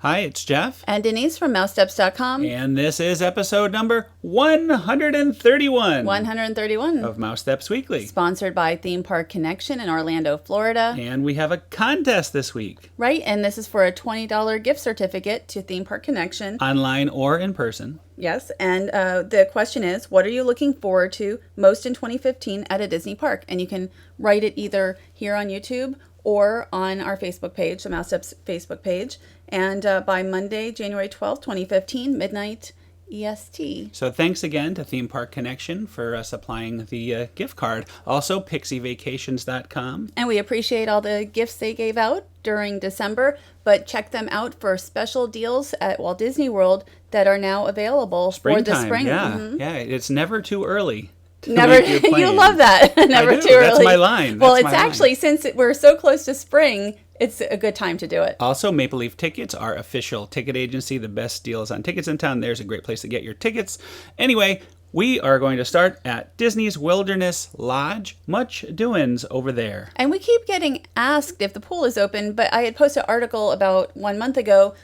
Hi, it's Jeff. And Denise from Mousesteps.com. And this is episode number 131. 131. Of Mousesteps Weekly. Sponsored by Theme Park Connection in Orlando, Florida. And we have a contest this week. Right, and this is for a $20 gift certificate to Theme Park Connection. Online or in person. Yes, and the question is, what are you looking forward to most in 2015 at a Disney park? And you can write it either here on YouTube or on our Facebook page, the Mousesteps Facebook page. And by Monday, January 12th, 2015, midnight EST. So thanks again to Theme Park Connection for supplying the gift card. Also, PixieVacations.com. And we appreciate all the gifts they gave out during December, but check them out for special deals at Walt Disney World that are now available for the spring. Yeah, yeah, it's never too early. Never, you love that. Never too early. That's my line. Well, it's actually, since we're so close to spring, it's a good time to do it. Also, Maple Leaf Tickets, our official ticket agency, the best deals on tickets in town. There's a great place to get your tickets. Anyway, we are going to start at Disney's Wilderness Lodge. Much doings over there. And we keep getting asked if the pool is open, but I had posted an article about 1 month ago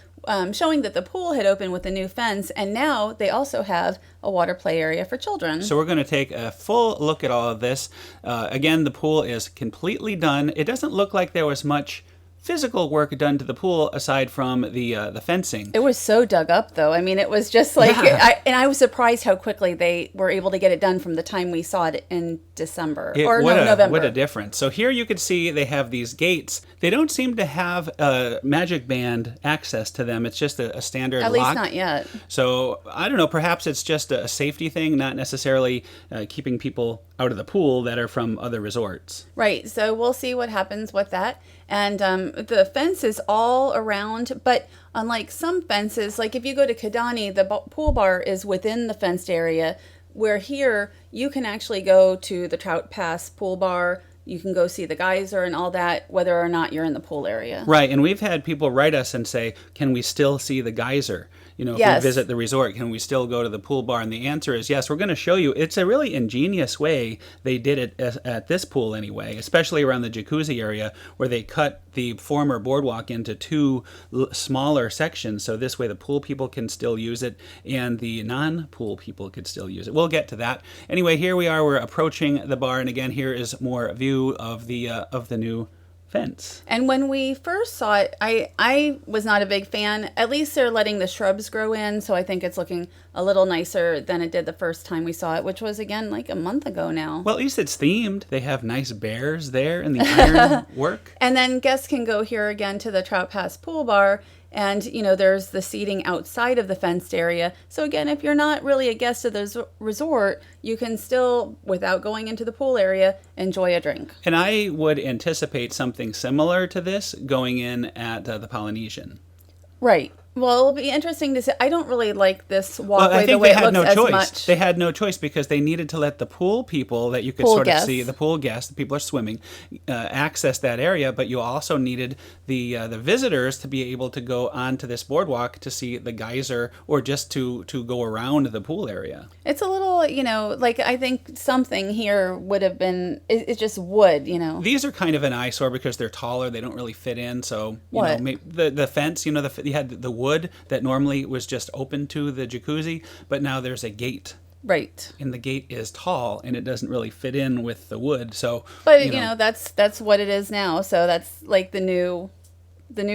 showing that the pool had opened with a new fence, and now they also have a water play area for children. So we're going to take a full look at all of this. Again, the pool is completely done. It doesn't look like there was much physical work done to the pool aside from the fencing. It was so dug up, though. I mean, it was just like, yeah. I was surprised how quickly they were able to get it done from the time we saw it in December November. What a difference. So here you can see they have these gates. They don't seem to have a Magic Band access to them. It's just a standard lock. At least not yet. So I don't know, perhaps it's just a safety thing, not necessarily keeping people out of the pool that are from other resorts. Right. So we'll see what happens with that. And the fence is all around, but unlike some fences, like if you go to Kidani, the pool bar is within the fenced area, where here you can actually go to the Trout Pass pool bar. You can go see the geyser and all that, whether or not you're in the pool area. Right, and we've had people write us and say, can we still see the geyser? You know, if we visit the resort, can we still go to the pool bar? And the answer is yes. We're going to show you. It's a really ingenious way they did it at this pool anyway, especially around the jacuzzi area where they cut the former boardwalk into two smaller sections. So this way the pool people can still use it and the non-pool people could still use it. We'll get to that. Anyway, here we are. We're approaching the bar. And again, here is more view of the new fence. And when we first saw it, I was not a big fan. At least they're letting the shrubs grow in, so I think it's looking a little nicer than it did the first time we saw it, which was, again, like a month ago now. Well, at least it's themed. They have nice bears there in the iron work. And then guests can go here again to the Trout Pass pool bar. And, you know, there's the seating outside of the fenced area. So, again, if you're not really a guest of the resort, you can still, without going into the pool area, enjoy a drink. And I would anticipate something similar to this going in at the Polynesian. Right. Well, it'll be interesting to see. I don't really like this walkway the way it looks as much. They had no choice because they needed to let the pool people that you could sort of see, the pool guests, the people are swimming, access that area. But you also needed the visitors to be able to go onto this boardwalk to see the geyser or just to go around the pool area. It's a little, you know, like I think something here would have been, it's just wood, you know. These are kind of an eyesore because they're taller. They don't really fit in. So, you know, maybe the fence, you know, you had the wood that normally was just open to the jacuzzi, but now there's a gate. Right. And the gate is tall and it doesn't really fit in with the wood. So but you know that's what it is now. So that's like the new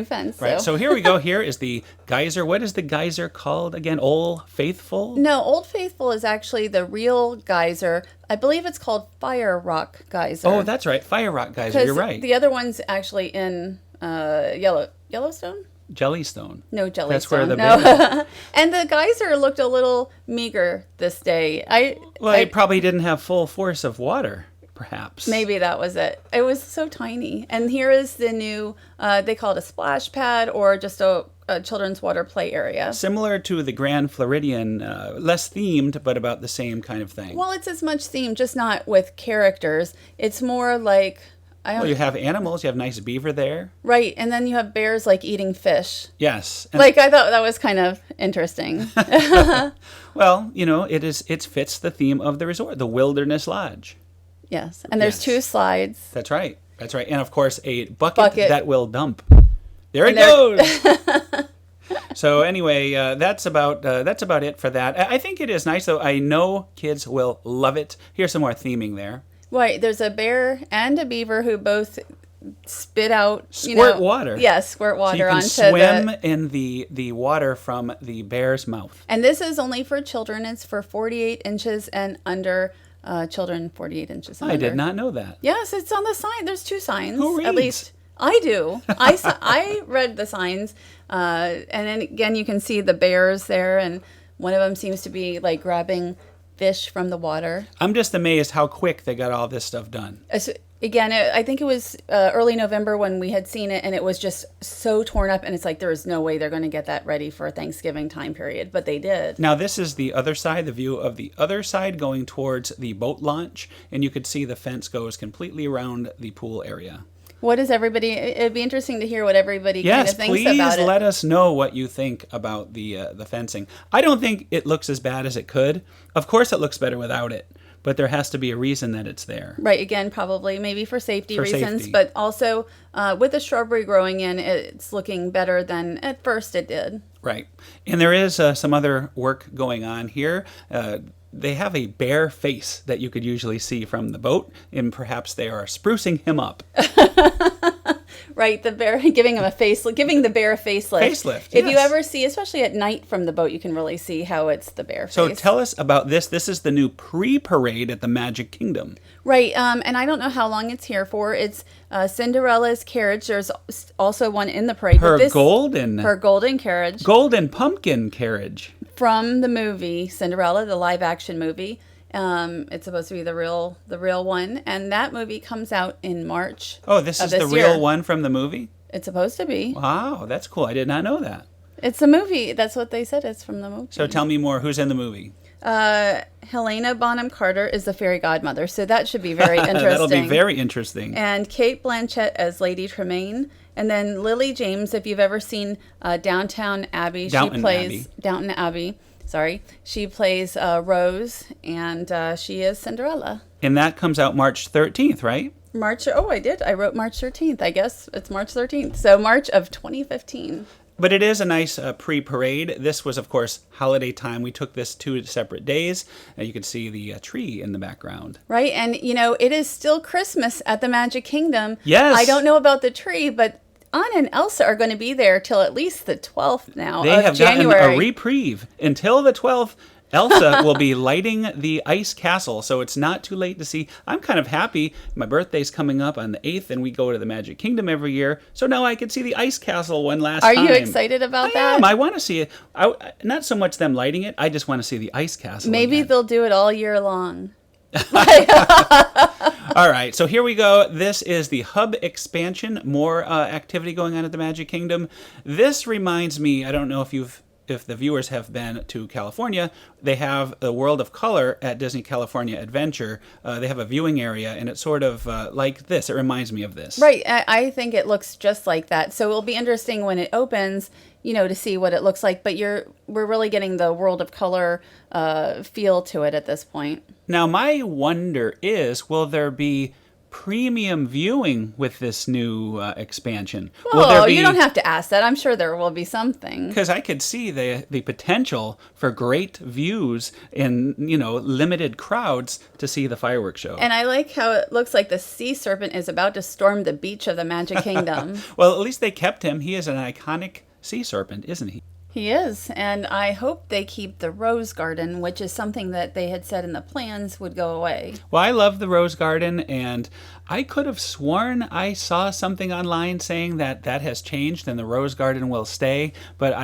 fence. Right. So here we go. Here is the geyser. What is the geyser called again? Old Faithful? No, Old Faithful is actually the real geyser. I believe it's called Fire Rock Geyser. Oh, that's right. Fire Rock Geyser. You're right. The other one's actually in Yellowstone? Jellystone. No, Jellystone. That's where the And the geyser looked a little meager this day. It probably didn't have full force of water, perhaps. Maybe that was it. It was so tiny. And here is the new, they call it a splash pad or just a children's water play area. Similar to the Grand Floridian, less themed, but about the same kind of thing. Well, it's as much themed, just not with characters. It's more like... you have animals. You have nice beaver there. Right. And then you have bears like eating fish. Yes. Like I thought that was kind of interesting. Well, you know, it fits the theme of the resort, the Wilderness Lodge. Yes. And there's 2 slides. That's right. That's right. And of course, a bucket that will dump. There it goes. So anyway, that's about it for that. I think it is nice, though. I know kids will love it. Here's some more theming there. Right, there's a bear and a beaver who both spit out squirt water. Yes, squirt water onto so you can swim in the water from the bear's mouth. And this is only for children. It's for 48 inches and under. Children 48 inches and under. I did not know that. Yes, it's on the sign. There's 2 signs. Who reads? At least I do. I read the signs. And then again, you can see the bears there, and one of them seems to be like grabbing fish from the water. I'm just amazed how quick they got all this stuff done. Again, I think it was early November when we had seen it, and it was just so torn up, and it's like there is no way they're going to get that ready for a Thanksgiving time period, but they did. Now this is the other side, the view of the other side going towards the boat launch, and you could see the fence goes completely around the pool area. What is everybody? It'd be interesting to hear what everybody kind of thinks about it. Yes, please let us know what you think about the fencing. I don't think it looks as bad as it could. Of course, it looks better without it, but there has to be a reason that it's there. Right. Again, probably maybe for safety reasons, but also with the shrubbery growing in, it's looking better than at first it did. Right. And there is some other work going on here. They have a bear face that you could usually see from the boat, and perhaps they are sprucing him up. Right, the bear giving him a facelift, giving the bear a facelift. Facelift. If you ever see, especially at night from the boat, you can really see how it's the bear face. So tell us about this. This is the new pre-parade at the Magic Kingdom. Right, and I don't know how long it's here for. It's Cinderella's carriage. There's also one in the parade. Her golden carriage. Golden pumpkin carriage. From the movie Cinderella, the live-action movie. It's supposed to be the real one, and that movie comes out in March. Oh, this is the real one from the movie? It's supposed to be. Wow, that's cool. I did not know that. It's a movie. That's what they said. It's from the movie. So tell me more. Who's in the movie? Helena Bonham Carter is the fairy godmother, so that should be very interesting. That'll be very interesting. And Kate Blanchett as Lady Tremaine. And then Lily James, if you've ever seen Downton Abbey, Downton Abbey. Sorry, she plays Rose, and she is Cinderella. And that comes out March 13th, right? I did. I wrote March 13th. I guess it's March 13th. So March of 2015. But it is a nice pre-parade. This was, of course, holiday time. We took this 2 separate days. You could see the tree in the background. Right, and it is still Christmas at the Magic Kingdom. Yes. I don't know about the tree, but Anna and Elsa are going to be there till at least the 12th now of January. They have gotten a reprieve. Until the 12th, Elsa will be lighting the ice castle, so it's not too late to see. I'm kind of happy. My birthday's coming up on the 8th, and we go to the Magic Kingdom every year, so now I can see the ice castle one last time. Are you excited about that? I am. I want to see it. Not so much them lighting it. I just want to see the ice castle Maybe again. They'll do it all year long. All right, so here we go. This is the hub expansion. More activity going on at the Magic Kingdom. This reminds me, I don't know if the viewers have been to California, they have the World of Color at Disney California Adventure. They have a viewing area, and it's sort of like this. It reminds me of this. Right. I think it looks just like that. So it'll be interesting when it opens, to see what it looks like. But we're really getting the World of Color feel to it at this point. Now, my wonder is, will there be premium viewing with this new expansion? You don't have to ask that. I'm sure there will be something. Because I could see the potential for great views in, limited crowds to see the fireworks show. And I like how it looks like the sea serpent is about to storm the beach of the Magic Kingdom. Well, at least they kept him. He is an iconic sea serpent, isn't he? He is, and I hope they keep the Rose Garden, which is something that they had said in the plans would go away. Well, I love the Rose Garden, and I could have sworn I saw something online saying that has changed and the Rose Garden will stay, but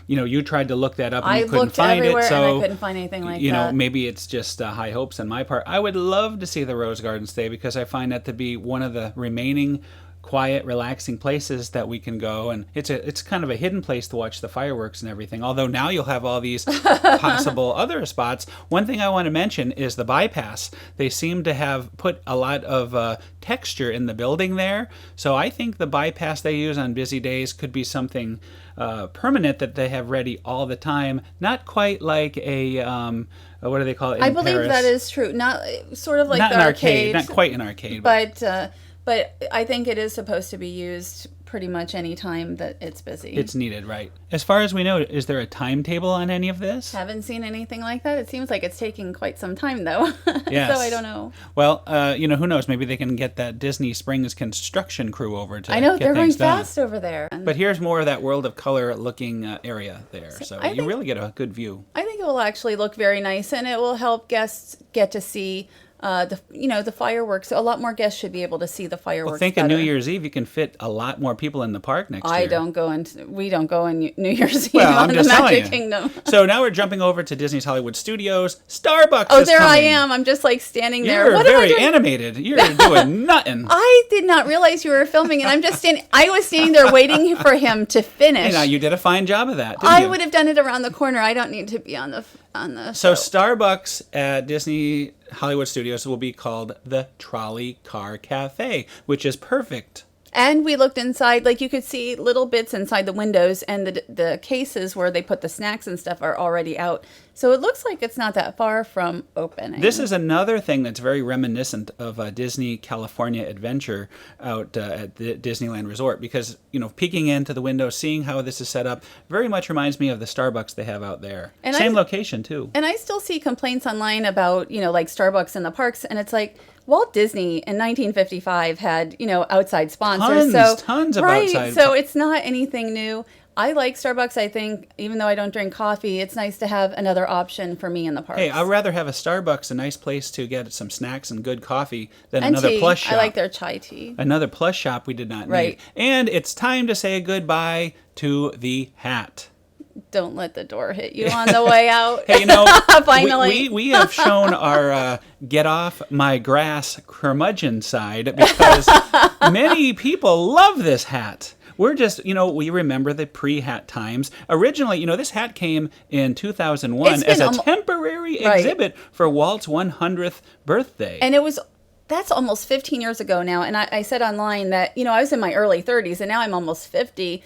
you tried to look that up and you couldn't find it. So and I couldn't find anything like that. Maybe it's just high hopes on my part. I would love to see the Rose Garden stay because I find that to be one of the remaining quiet, relaxing places that we can go, and it's kind of a hidden place to watch the fireworks and everything. Although now you'll have all these possible other spots. One thing I want to mention is the bypass. They seem to have put a lot of texture in the building there, so I think the bypass they use on busy days could be something permanent that they have ready all the time. Not quite like a what do they call it? I believe that is true. Not sort of like not the an arcade, not quite an arcade, but I think it is supposed to be used pretty much any time that it's busy. It's needed, right? As far as we know, is there a timetable on any of this? Haven't seen anything like that. It seems like it's taking quite some time, though. Yes. So I don't know. Well, who knows? Maybe they can get that Disney Springs construction crew over to I know, get they're going things done. fast over there. But here's more of that World of Color looking area there. So you really get a good view. I think it will actually look very nice, and it will help guests get to see the fireworks. A lot more guests should be able to see the fireworks. Well, think of New Year's Eve, you can fit a lot more people in the park next year. We don't go in New Year's Eve well, on I'm the just Magic you. Kingdom. So now we're jumping over to Disney's Hollywood Studios. Starbucks Oh, is there coming. I am. I'm just like standing there. You're What am I very doing? animated. You're doing nothing. I did not realize you were filming, and I'm just standing. I was standing there waiting for him to finish. You did a fine job of that, didn't I you? would have done it around the corner. I don't need to be on the So show. Starbucks at Disney Hollywood Studios will be called the Trolley Car Cafe, which is perfect. And we looked inside, like you could see little bits inside the windows, and the cases where they put the snacks and stuff are already out. So it looks like it's not that far from opening. This is another thing that's very reminiscent of a Disney California Adventure out at the Disneyland Resort, because, peeking into the window, seeing how this is set up, very much reminds me of the Starbucks they have out there. And Same location, too. And I still see complaints online about, like Starbucks in the parks, and it's like, Walt Disney in 1955 had, outside sponsors. Tons of right, outside. So it's not anything new. I like Starbucks. I think, even though I don't drink coffee, it's nice to have another option for me in the parks. Hey, I'd rather have a Starbucks, a nice place to get some snacks and good coffee, than and another tea. plush shop. I like their chai tea. Another plush shop we did not need. Right. And it's time to say goodbye to the hat. Don't let the door hit you on the way out. Hey, Finally. we have shown our get off my grass curmudgeon side, because many people love this hat. We're just, we remember the pre-hat times. Originally, this hat came in 2001 as a temporary exhibit for Walt's 100th birthday. And that's almost 15 years ago now. And I said online that, I was in my early 30s, and now I'm almost 50.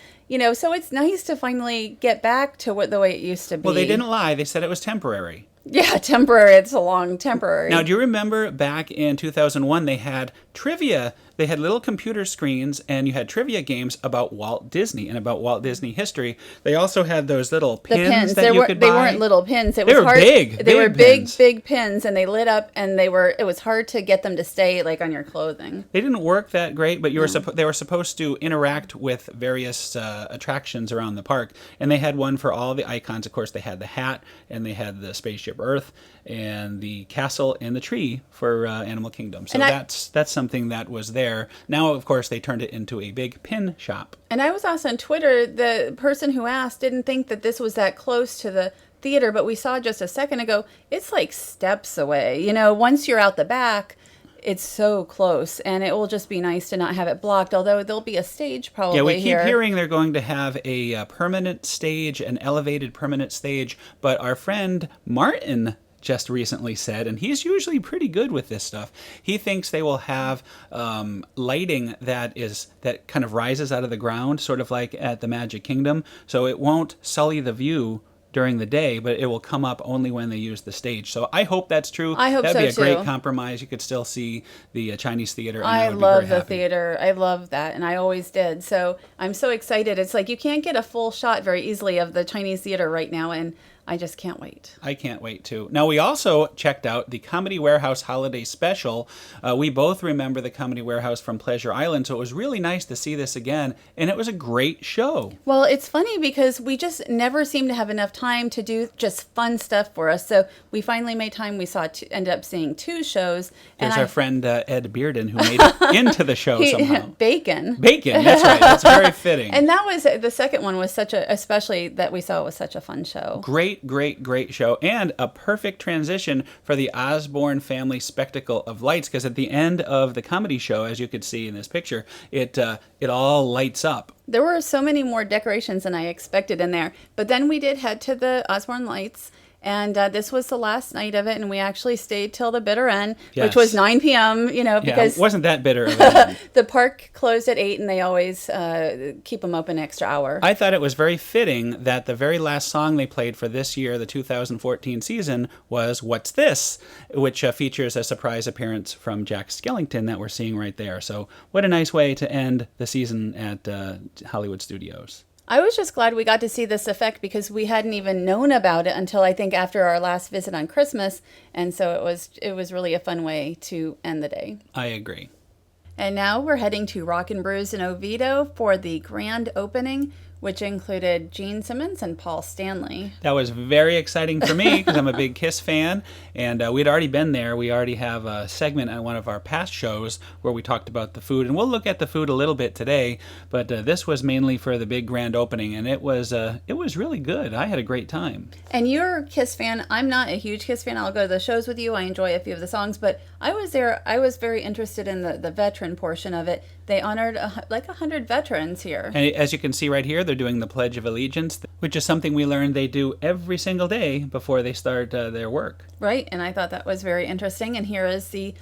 So it's nice to finally get back to the way it used to be. Well, they didn't lie. They said it was temporary. Yeah, temporary. It's a long temporary. Now, do you remember back in 2001, they had trivia? They had little computer screens, and you had trivia games about Walt Disney and about Walt Disney history. They also had those little pins that you could buy. They weren't little pins. They were big. They were pins. big pins, and they lit up, and it was hard to get them to stay like on your clothing. They didn't work that great, but they were supposed to interact with various attractions around the park, and they had one for all the icons. Of course, they had the hat, and they had the Spaceship Earth, and the castle and the tree for Animal Kingdom. So that's something that was there. Now, of course, they turned it into a big pin shop. And I was asked on Twitter, the person who asked didn't think that this was that close to the theater, but we saw just a second ago, it's like steps away. Once you're out the back, it's so close, and it will just be nice to not have it blocked, although there'll be a stage probably here. Yeah, we keep hearing they're going to have a permanent stage, an elevated permanent stage, but our friend Martin just recently said, and he's usually pretty good with this stuff, he thinks they will have lighting that kind of rises out of the ground, sort of like at the Magic Kingdom, so it won't sully the view during the day, but it will come up only when they use the stage. So I hope that's true. I hope That'd be a so, great too. compromise. You could still see the Chinese theater. And I I would love be very the happy. theater. I love that, and I always did. So I'm so excited. It's like you can't get a full shot very easily of the Chinese theater right now, and I just can't wait. I can't wait too. Now, we also checked out the Comedy Warehouse Holiday Special. We both remember the Comedy Warehouse from Pleasure Island, so it was really nice to see this again, and it was a great show. Well, it's funny because we just never seem to have enough time to do just fun stuff for us. So we finally made time. We ended up seeing 2 shows. There's our friend Ed Bearden, who made it into the show somehow. Bacon, that's right. That's very fitting. And that was the second one was especially that we saw was such a fun show. Great show, and a perfect transition for the Osborne family spectacle of lights, because at the end of the comedy show, as you could see in this picture, it all lights up. There were so many more decorations than I expected in there, but then we did head to the Osborne Lights, And this was the last night of it, and we actually stayed till the bitter end, Yes. which was 9 p.m., because it wasn't that bitter of a the park closed at 8, and they always keep them open an extra hour. I thought it was very fitting that the very last song they played for this year, the 2014 season, was What's This?, which features a surprise appearance from Jack Skellington that we're seeing right there. So what a nice way to end the season at Hollywood Studios. I was just glad we got to see this effect because we hadn't even known about it until I think after our last visit on Christmas, and so it was really a fun way to end the day. I agree. And now we're heading to Rock Brews in Oviedo for the grand opening, which included Gene Simmons and Paul Stanley. That was very exciting for me because I'm a big Kiss fan, and we'd already been there. We already have a segment on one of our past shows where we talked about the food, and we'll look at the food a little bit today, but this was mainly for the big grand opening, and it was really good. I had a great time. And you're a Kiss fan. I'm not a huge Kiss fan. I'll go to the shows with you. I enjoy a few of the songs, but I was there. I was very interested in the veteran portion of it. They honored like 100 veterans here. And as you can see right here, they're doing the Pledge of Allegiance, which is something we learned they do every single day before they start their work. Right, and I thought that was very interesting. And here is the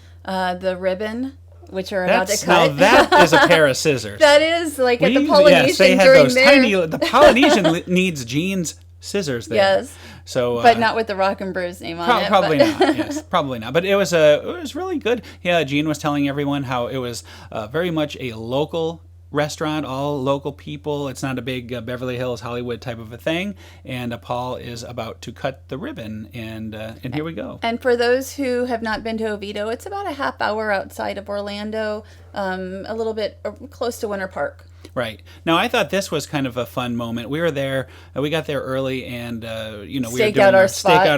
ribbon, which you're about to cut. Now that is a pair of scissors. That is like at the Polynesian yes, they had during those their... the Polynesian needs Gene's scissors there. Yes. So, but not with the Rock Brews name on it. Probably not. Yes, probably not. But it was really good. Yeah, Gene was telling everyone how it was very much a local restaurant, all local people. It's not a big Beverly Hills, Hollywood type of a thing. And Paul is about to cut the ribbon, and here we go. And for those who have not been to Oviedo, it's about a half hour outside of Orlando, a little bit close to Winter Park. Right. Now, I thought this was kind of a fun moment. We were there, we got there early, and, we were doing stake out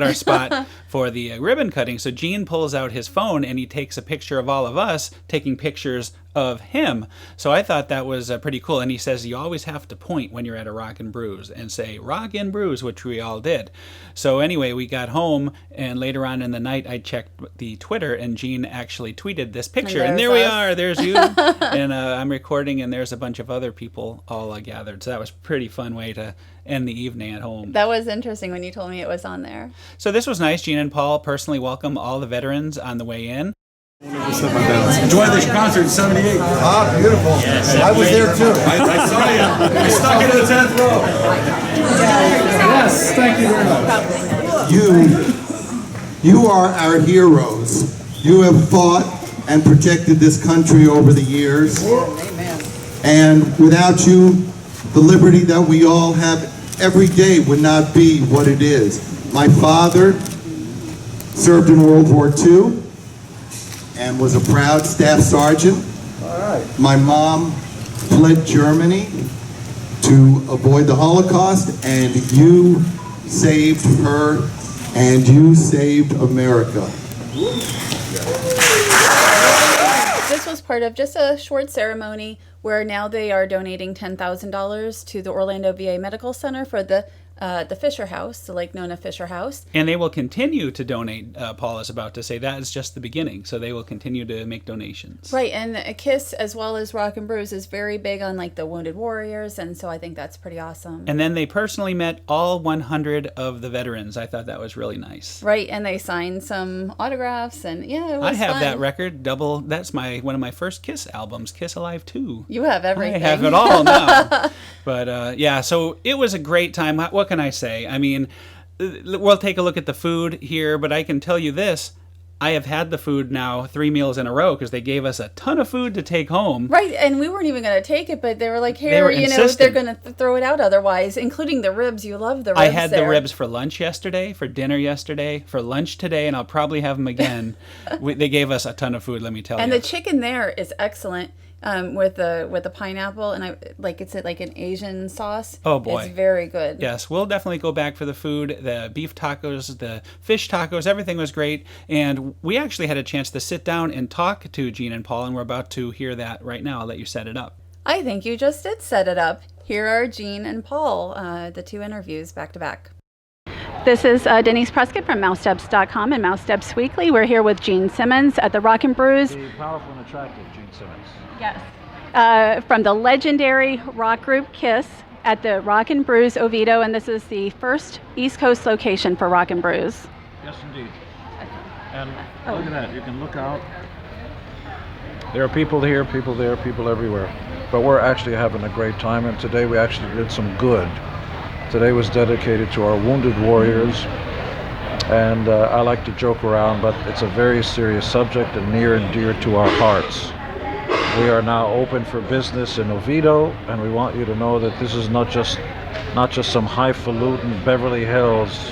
our spot for the ribbon cutting. So Gene pulls out his phone, and he takes a picture of all of us taking pictures of him. So I thought that was pretty cool. And he says you always have to point when you're at a Rock and Brews and say Rock and Brews, which we all did. So anyway, we got home, and later on in the night, I checked the Twitter, and Gene actually tweeted this picture. And there we are. There's you. And I'm recording, and there's a bunch of other people all gathered. So that was a pretty fun way to end the evening at home. That was interesting when you told me it was on there. So this was nice. Gene and Paul personally welcome all the veterans on the way in. Enjoy this concert in '78. Ah, beautiful. Yes, I was there too. I saw you. You're stuck into the 10th row. Yes, thank you very much. You are our heroes. You have fought and protected this country over the years. And without you, the liberty that we all have every day would not be what it is. My father served in World War II. And was a proud staff sergeant. All right. My mom fled Germany to avoid the Holocaust, and you saved her, and you saved America. This was part of just a short ceremony where now they are donating $10,000 to the Orlando VA Medical Center for the Fisher House, the Lake Nona Fisher House. And they will continue to donate, Paul is about to say. That is just the beginning. So they will continue to make donations. Right, and KISS, as well as Rock and Brews, is very big on like the Wounded Warriors, and so I think that's pretty awesome. And then they personally met all 100 of the veterans. I thought that was really nice. Right, and they signed some autographs, and yeah, it was I have fun. that record, double. That's one of my first KISS albums, KISS Alive 2. You have everything. I have it all now. But yeah, so it was a great time. What can I say? I mean, we'll take a look at the food here, but I can tell you this. I have had the food now 3 meals in a row because they gave us a ton of food to take home. Right, and we weren't even going to take it, but they were like, here, they're going to throw it out otherwise, including the ribs. You love the ribs. I had the ribs for lunch yesterday, for dinner yesterday, for lunch today, and I'll probably have them again. They gave us a ton of food, let me tell you. And the chicken there is excellent. With the pineapple, and it's like an Asian sauce. Oh boy, it's very good. Yes, we'll definitely go back for the food. The beef tacos, the fish tacos, everything was great. And we actually had a chance to sit down and talk to Gene and Paul, and we're about to hear that right now. I'll let you set it up. I think you just did set it up. Here are Gene and Paul, the two interviews back to back. This is Denise Prescott from Mousesteps.com and Mousesteps Weekly. We're here with Gene Simmons at the Rock Brews. The powerful and attractive Gene Simmons. Yes. From the legendary rock group KISS. at the Rock Brews Oviedo, and this is the first East Coast location for Rock Brews. Yes, indeed. And look at that. You can look out. There are people here, people there, people everywhere. But we're actually having a great time, and today we actually did some good. Today was dedicated to our wounded warriors, and I like to joke around, but it's a very serious subject and near and dear to our hearts. We are now open for business in Oviedo, and we want you to know that this is not just some highfalutin Beverly Hills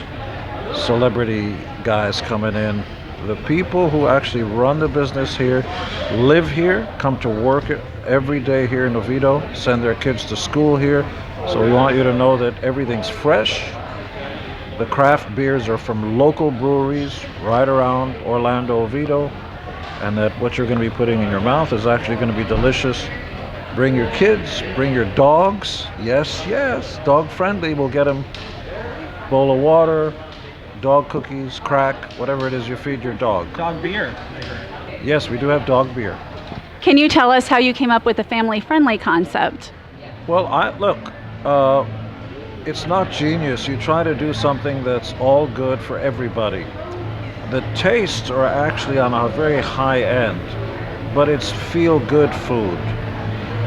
celebrity guys coming in. The people who actually run the business here, live here, come to work every day here in Oviedo, send their kids to school here. So we want you to know that everything's fresh. The craft beers are from local breweries right around Orlando, Oviedo, and that what you're going to be putting in your mouth is actually going to be delicious. Bring your kids, bring your dogs. Yes, yes, dog friendly. We'll get them a bowl of water, dog cookies, crack, whatever it is you feed your dog. Dog beer. Yes, we do have dog beer. Can you tell us how you came up with the family-friendly concept? Well, it's not genius. You try to do something that's all good for everybody. The tastes are actually on a very high end, but it's feel-good food.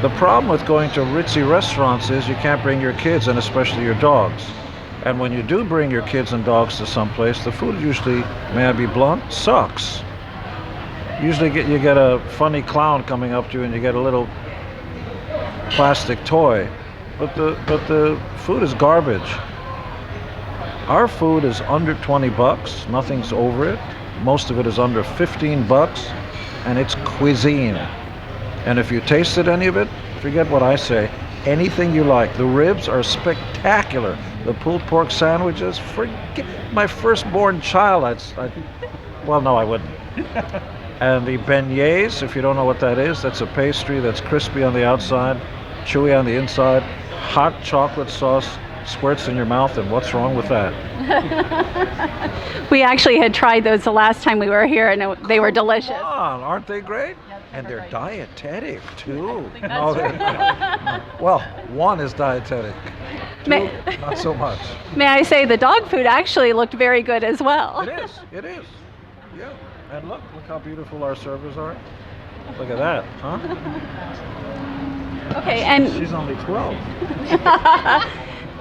The problem with going to ritzy restaurants is you can't bring your kids, and especially your dogs. And when you do bring your kids and dogs to some place, the food usually, may I be blunt, sucks. Usually you get a funny clown coming up to you and you get a little plastic toy, but the food is garbage. Our food is under 20 bucks, nothing's over it. Most of it is under 15 bucks, and it's cuisine. And if you tasted any of it, forget what I say, anything you like. The ribs are spectacular. The pulled pork sandwiches, forget my firstborn child. Well, no, I wouldn't. And the beignets, if you don't know what that is, that's a pastry that's crispy on the outside, chewy on the inside, hot chocolate sauce squirts in your mouth, and what's wrong with that? We actually had tried those the last time we were here, and they were delicious. Come on, aren't they great? Yes, and they're dietetic too. Well, one is dietetic. Two, not so much. May I say the dog food actually looked very good as well. It is. Yeah. And look how beautiful our servers are. Look at that, huh? Okay, and she's only 12.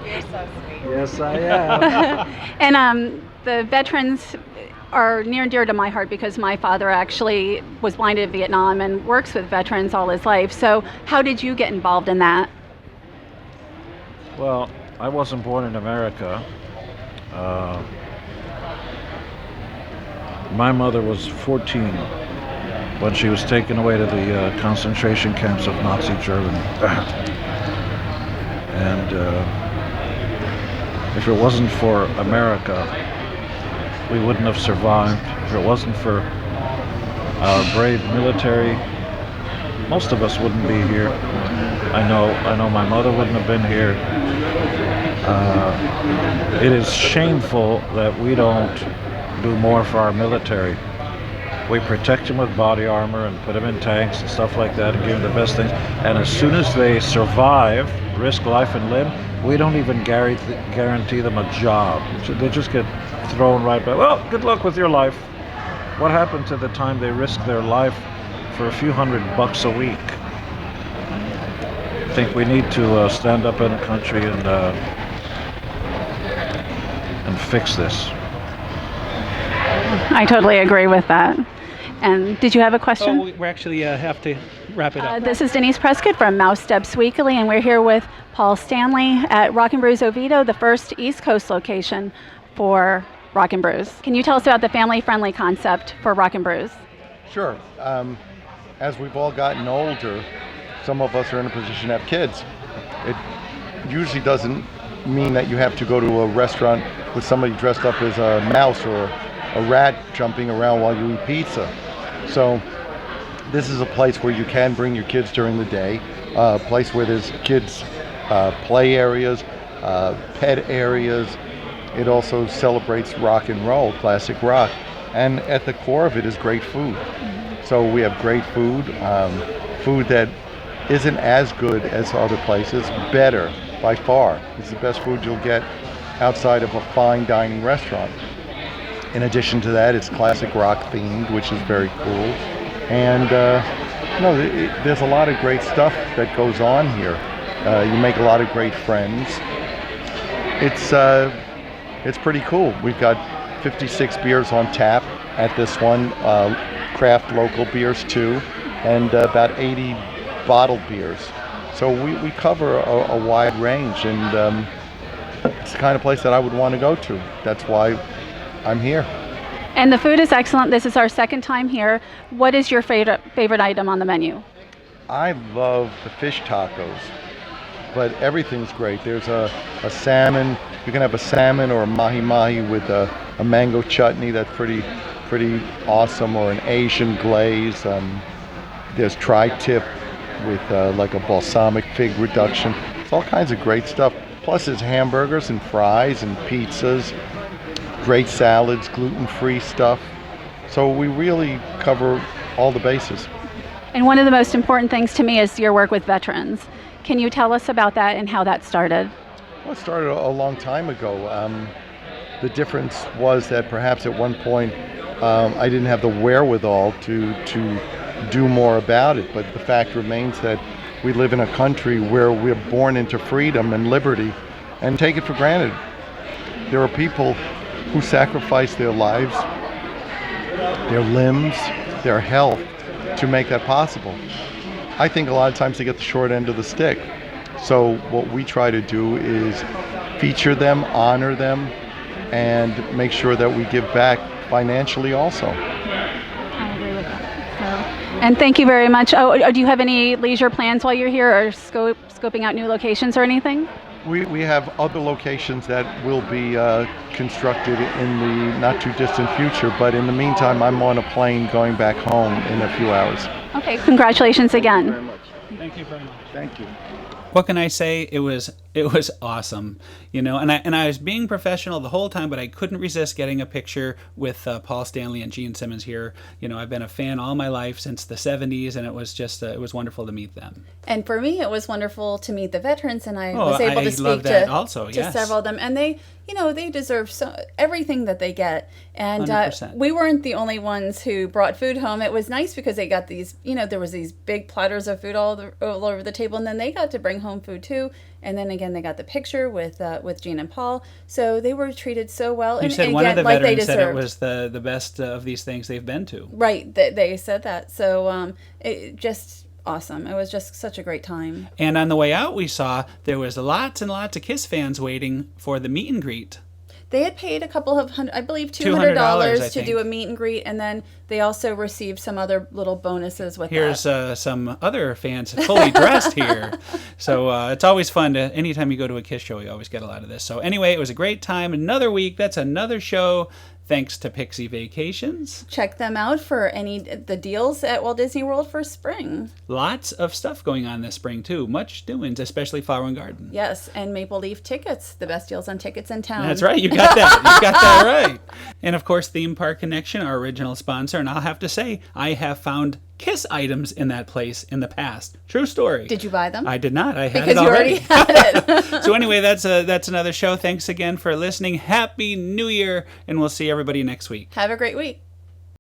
You're so sweet. Yes, I am. And the veterans are near and dear to my heart because my father actually was blinded in Vietnam and works with veterans all his life. So how did you get involved in that? Well, I wasn't born in America. My mother was 14 when she was taken away to the concentration camps of Nazi Germany. And if it wasn't for America, we wouldn't have survived. If it wasn't for our brave military, most of us wouldn't be here. I know my mother wouldn't have been here. It is shameful that we don't do more for our military. We protect them with body armor and put them in tanks and stuff like that and give them the best things. And as soon as they survive, risk life and limb, we don't even guarantee them a job. So they just get thrown right back. Well, good luck with your life. What happened to the time they risked their life for a few $100 a week? I think we need to stand up in the country and fix this. I totally agree with that. And did you have a question? Oh, we actually have to wrap it up. This is Denise Prescott from Mousesteps Weekly, and we're here with Paul Stanley at Rock Brews Oviedo, the first East Coast location for Rock Brews. Can you tell us about the family-friendly concept for Rock Brews? Sure. As we've all gotten older, some of us are in a position to have kids. It usually doesn't mean that you have to go to a restaurant with somebody dressed up as a mouse or a rat jumping around while you eat pizza. So this is a place where you can bring your kids during the day, a place where there's kids play areas, pet areas. It also celebrates rock and roll, classic rock. And at the core of it is great food. So we have great food, food that isn't as good as other places, better. by far. It's the best food you'll get outside of a fine dining restaurant. In addition to that, it's classic rock themed, which is very cool. And there's a lot of great stuff that goes on here. You make a lot of great friends. It's pretty cool. We've got 56 beers on tap at this one, craft local beers too, and about 80 bottled beers. So we cover a wide range, and it's the kind of place that I would want to go to. That's why I'm here. And the food is excellent. This is our second time here. What is your favorite item on the menu? I love the fish tacos, but everything's great. There's a salmon. You can have a salmon or a mahi-mahi with a mango chutney. That's pretty awesome, or an Asian glaze. There's tri-tip with like a balsamic fig reduction. It's all kinds of great stuff. Plus there's hamburgers and fries and pizzas, great salads, gluten-free stuff. So we really cover all the bases. And one of the most important things to me is your work with veterans. Can you tell us about that and how that started? Well, it started a long time ago. The difference was that perhaps at one point I didn't have the wherewithal to do more about it, but the fact remains that we live in a country where we're born into freedom and liberty and take it for granted. There are people who sacrifice their lives, their limbs, their health to make that possible. I think a lot of times they get the short end of the stick. So what we try to do is feature them, honor them, and make sure that we give back financially also. I agree with that. And thank you very much. Oh, do you have any leisure plans while you're here, or scoping out new locations or anything? We have other locations that will be constructed in the not too distant future, but in the meantime I'm on a plane going back home in a few hours. Okay, congratulations again. Thank you very much. Thank you very much. Thank you. What can I say? It was awesome, and I was being professional the whole time, but I couldn't resist getting a picture with Paul Stanley and Gene Simmons here. I've been a fan all my life since the 70s, and it was just it was wonderful to meet them. And for me, it was wonderful to meet the veterans, and I was able to speak to several of them, and they deserve everything that they get. And we weren't the only ones who brought food home. It was nice because they got these, there was these big platters of food all over the table, and then they got to bring home food too. And then again, they got the picture with Gene and Paul. So they were treated so well. You said one of the veterans said it was the best of these things they've been to. Right, they said that. So it just awesome. It was just such a great time. And on the way out, we saw there was lots and lots of KISS fans waiting for the meet and greet. They had paid I believe $200 to do a meet and greet, and then they also received some other little bonuses with Here's some other fans fully dressed here. So it's always fun anytime you go to a KISS show, you always get a lot of this. So anyway, it was a great time. Another week, that's another show. Thanks to Pixie Vacations. Check them out for the deals at Walt Disney World for spring. Lots of stuff going on this spring too. Much doings, especially Flower and Garden. Yes, and Maple Leaf tickets, the best deals on tickets in town. That's right, you got that. You got that right. And of course, Theme Park Connection, our original sponsor. And I'll have to say, I have found KISS items in that place in the past. True story. Did you buy them? I did not. I had because it already. Because you already had it. So anyway, that's another show. Thanks again for listening. Happy New Year, and we'll see everybody next week. Have a great week.